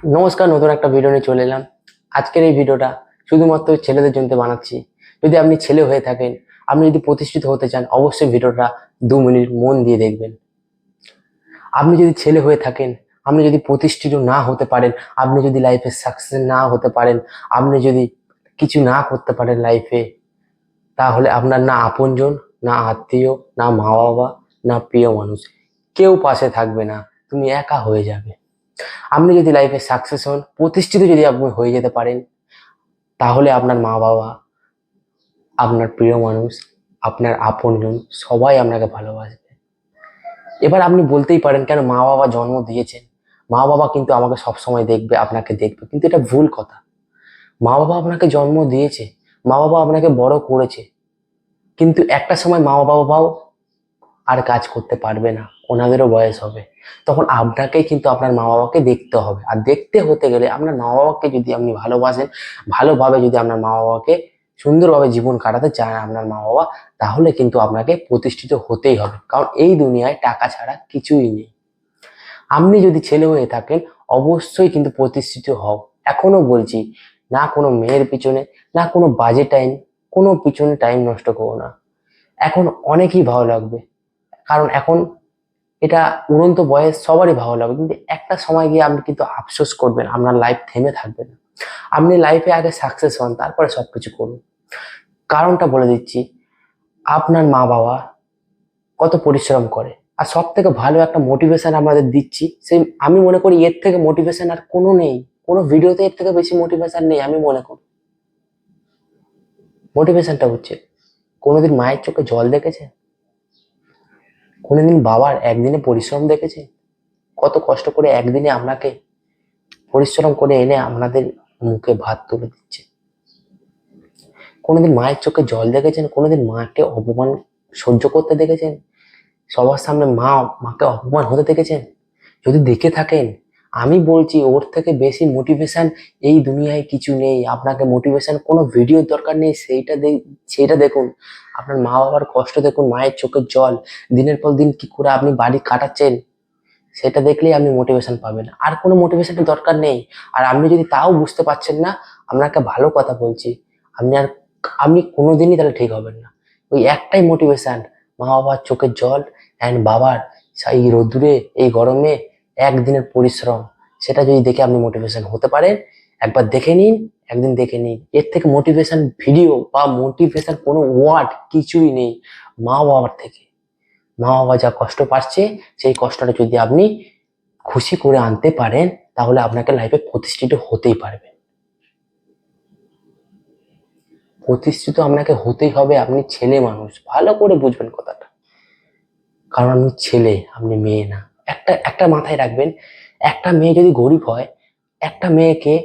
নমস্কার, নতুন একটা ভিডিও নিয়ে চলে এলাম। আজকের এই ভিডিওটা শুধুমাত্র ছেলেদের জন্য বানাচ্ছি। যদি আপনি ছেলে হয়ে থাকেন, আপনি যদি প্রতিষ্ঠিত হতে চান, অবশ্যই ভিডিওটা 2 মিনিট মন দিয়ে দেখবেন। আপনি যদি ছেলে হয়ে থাকেন, আপনি যদি প্রতিষ্ঠিত না হতে পারেন, আপনি যদি লাইফে সাকসেস না হতে পারেন, আপনি যদি কিছু না করতে পারেন লাইফে, তাহলে আপনার না আপনজন, না আত্মীয়, না মা বাবা, না প্রিয় মানুষ, কেউ পাশে থাকবে না। তুমি একা হয়ে যাবে। আপনি যদি লাইফে সাকসেস হন, প্রতিষ্ঠিত যদি আপনি হয়ে যেতে পারেন, তাহলে আপনার মা বাবা, আপনার প্রিয় মানুষ, আপনার আপনজন সবাই আপনাকে ভালোবাসবে। এবার আপনি বলতেই পারেন, কেন মা বাবা জন্ম দিয়েছেন, মা বাবা কিন্তু আমাকে সবসময় দেখবে, আপনাকে দেখবে, কিন্তু এটা ভুল কথা। মা বাবা আপনাকে জন্ম দিয়েছে, মা বাবা আপনাকে বড় করেছে, কিন্তু একটা সময় মা বাবাও আর কাজ করতে পারবে না, ওনাদেরও বয়স হবে। তখন আপনাকেই কিন্তু আপনার মা বাবাকে দেখতে হবে। আর দেখতে হতে গেলে আপনার মা বাবাকে যদি আপনি ভালোবাসেন, ভালোভাবে যদি আপনার মা বাবাকে সুন্দরভাবে জীবন কাটাতে চান আপনার মা বাবা, তাহলে কিন্তু আপনাকে প্রতিষ্ঠিত হতেই হবে। কারণ এই দুনিয়ায় টাকা ছাড়া কিছুই নেই। আপনি যদি ছেলে হয়ে থাকেন, অবশ্যই কিন্তু প্রতিষ্ঠিত হও। এখনো বলছি, না কোনো মেয়ের পিছনে, না কোনো বাজে টাইম, কোনো পিছনে টাইম নষ্ট করো না। এখন অনেকই ভালো লাগবে, কারণ এখন এটা উড়ন্ত বয়স, সবারই ভালো লাগবে, কিন্তু একটা সময় গিয়ে আপনি কিন্তু আফসোস করবেন, আপনার লাইফ থেমে থাকবে না। আপনি লাইফে আগে সাকসেস হন, তারপরে সবকিছু করুন। কারণটা বলে দিচ্ছি, আপনার মা বাবা কত পরিশ্রম করে, আর সব থেকে ভালো একটা মোটিভেশন আমাদের দিচ্ছি, সেই আমি মনে করি এর থেকে মোটিভেশন আর কোনো নেই। কোনো ভিডিওতে এর থেকে বেশি মোটিভেশন নেই আমি মনে করি। মোটিভেশনটা হচ্ছে, কোনোদিন মায়ের চোখে জল দেখেছেন? কোনোদিন বাবার একদিনে পরিশ্রম দেখেছেন? কত কষ্ট করে একদিনে আপনাকে পরিশ্রম করে এনে আপনাদের মুখে ভাত তুলে দিচ্ছে। কোনোদিন মায়ের চোখে জল দেখেছেন? কোনোদিন মাকে অপমান সহ্য করতে দেখেছেন? সবার সামনে মাকে অপমান হতে দেখেছেন? যদি দেখে থাকেন, আমি বলছি ওর থেকে বেশি মোটিভেশন এই দুনিয়ায় কিছু নেই। আপনাকে মোটিভেশন কোনো ভিডিওর দরকার নেই, সেইটা দেখুন। আপনার মা বাবার কষ্ট দেখুন, মায়ের চোখের জল, দিনের পর দিন কি করে আপনি বাড়ি কাটাচ্ছেন, সেটা দেখলেই আপনি মোটিভেশন পাবেন। আর কোনো মোটিভেশনের দরকার নেই। আর আপনি যদি তাও বুঝতে পারছেন না, আপনাকে ভালো কথা বলছি, আপনি আর আপনি কোনোদিনই তাহলে ঠিক হবেন না। ওই একটাই মোটিভেশন, মা বাবার চোখের জল অ্যান্ড বাবার এই রোদ্দুরে, এই গরমে একদিনের পরিশ্রম, সেটা যদি দেখে আপনি মোটিভেশন হতে পারেন, একবার দেখে নিন, একদিন দেখে নিন। এর থেকে মোটিভেশন ভিডিও বা মোটিভেশন কোনো ওয়ার্ড কিছুই নেই মা বাবার থেকে। মা বাবা যা কষ্ট পাচ্ছে, সেই কষ্টটা যদি আপনি খুশি করে আনতে পারেন, তাহলে আপনাকে লাইফে প্রতিষ্ঠিত হতেই পারবেন। প্রতিষ্ঠিত আপনাকে হতেই হবে। আপনি ছেলে মানুষ, ভালো করে বুঝবেন কথাটা। কারণ আপনি ছেলে, আপনি মেয়ে না। একটা একটা মাথায় রাখবেন, একটা মেয়ে যদি গরিব হয়, একটা মেয়েকে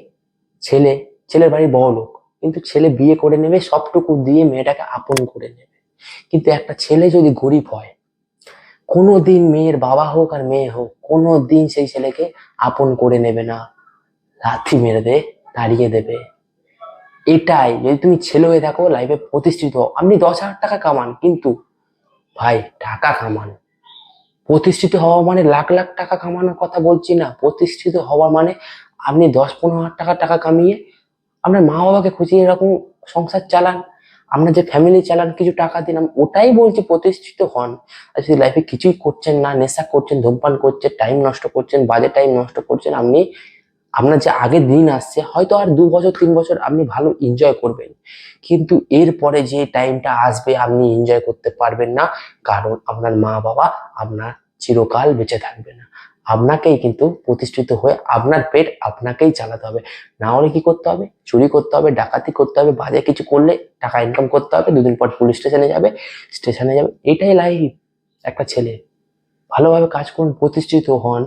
ছেলে, ছেলের বাড়ি বড় লোক, কিন্তু ছেলে বিয়ে করে নেবে, সবটুকু দিয়ে মেয়েটাকে আপন করে নেবে। কিন্তু একটা ছেলে যদি গরিব হয়, কোনোদিন মেয়ের বাবা হোক আর মেয়ে হোক, কোনোদিন সেই ছেলেকে আপন করে নেবে না, লাথি মেরে তাড়িয়ে দেবে। এটাই, যদি তুমি ছেলে হয়ে থাকো, লাইফে প্রতিষ্ঠিত হও, আপনি 10,000 টাকা কামান, কিন্তু ভাই টাকা কামান। প্রতিষ্ঠিত হওয়া মানে লাখ লাখ টাকা কামানোর কথা বলছি না। প্রতিষ্ঠিত হওয়া মানে আপনি 10-15 হাজার টাকা টাকা কামিয়ে আপনার মা বাবাকে খুশি এরকম সংসার চালান, আপনার যে ফ্যামিলি চালান, কিছু টাকা দিন, আমি ওটাই বলছি প্রতিষ্ঠিত হন। আর যদি লাইফে কিছুই করছেন না, নেশা করছেন, ধূমপান করছেন, টাইম নষ্ট করছেন, বাজে টাইম নষ্ট করছেন, আপনি আপনার যে আগের দিন আসছে, হয়তো আর 2 বছর 3 বছর আপনি ভালো এনজয় করবেন, কিন্তু এরপরে যে টাইমটা আসবে আপনি এনজয় করতে পারবেন না। কারণ আপনার মা বাবা আপনার চিরকাল বেঁচে থাকবে না। আপনাকেই কিন্তু প্রতিষ্ঠিত হয়ে আপনার পেট আপনাকেই চালাতে হবে। না হলে কি করতে হবে? চুরি করতে হবে, ডাকাতি করতে হবে, বাজে কিছু করলে টাকা ইনকাম করতে হবে, 2 দিন পর পুলিশ স্টেশনে যাবে, এটাই লাইফ একটা ছেলে। ভালোভাবে কাজ করুন, প্রতিষ্ঠিত হন,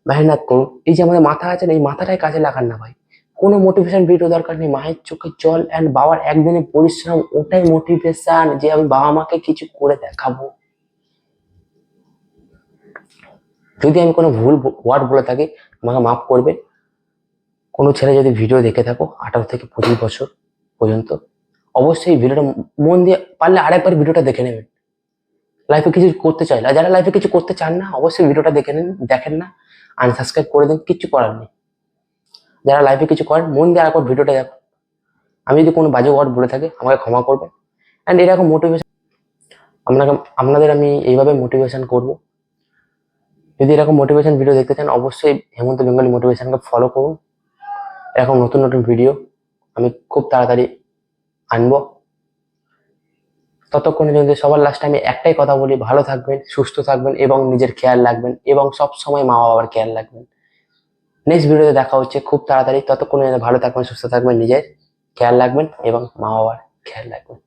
মেহনত করুন। এই যে আমাদের মাথা আছে না, এই মাথাটাই কাজে লাগান না ভাই। কোনো মোটিভেশন ভিডিও দরকার নেই, মায়ের চোখের জল অ্যান্ড বাবার একদিনের পরিশ্রম, ওটাই মোটিভেশন, যে আমি বাবা মাকে কিছু করে দেখাবো। যদি আমি কোনো ভুল ওয়ার্ড বলে থাকি, আমাকে মাফ করবে। কোনো ছেলে যদি ভিডিও দেখে থাকো 18 থেকে 25 বছর পর্যন্ত, অবশ্যই ভিডিওটা মন দিয়ে পারলে আরেকবার ভিডিওটা দেখে নেবেন। লাইফে কিছু করতে চাইলে, আর যারা লাইফে কিছু করতে চান না, অবশ্যই ভিডিওটা দেখে নেন, দেখেন না, আনসাবস্ক্রাইব করে দেন, কিচ্ছু করার নেই। যারা লাইফে কিছু করেন মন দিয়ে একবার ভিডিওটা দেখো। আমি যদি কোনো বাজে ওয়ার্ড বলে থাকি আমাকে ক্ষমা করবেন। অ্যান্ড এরকম মোটিভেশন আপনাদের আমি এইভাবে মোটিভেশন করব। যদি এরকম মোটিভেশন ভিডিও দেখতে চান অবশ্যই হেমন্ত বেঙ্গলি মোটিভেশনকে ফলো করুন। এরকম নতুন নতুন ভিডিও আমি খুব তাড়াতাড়ি আনবো। ততক্ষণে যদি সবার লাস্টে আমি একটাই কথা বলি, ভালো থাকবেন, সুস্থ থাকবেন এবং নিজের খেয়াল রাখবেন এবং সব সময় মা বাবার খেয়াল রাখবেন। নেক্সট ভিডিওতে দেখা হচ্ছে খুব তাড়াতাড়ি। ততক্ষণে ভালো থাকবেন, সুস্থ থাকবেন, নিজের খেয়াল রাখবেন এবং মা বাবার খেয়াল রাখবেন।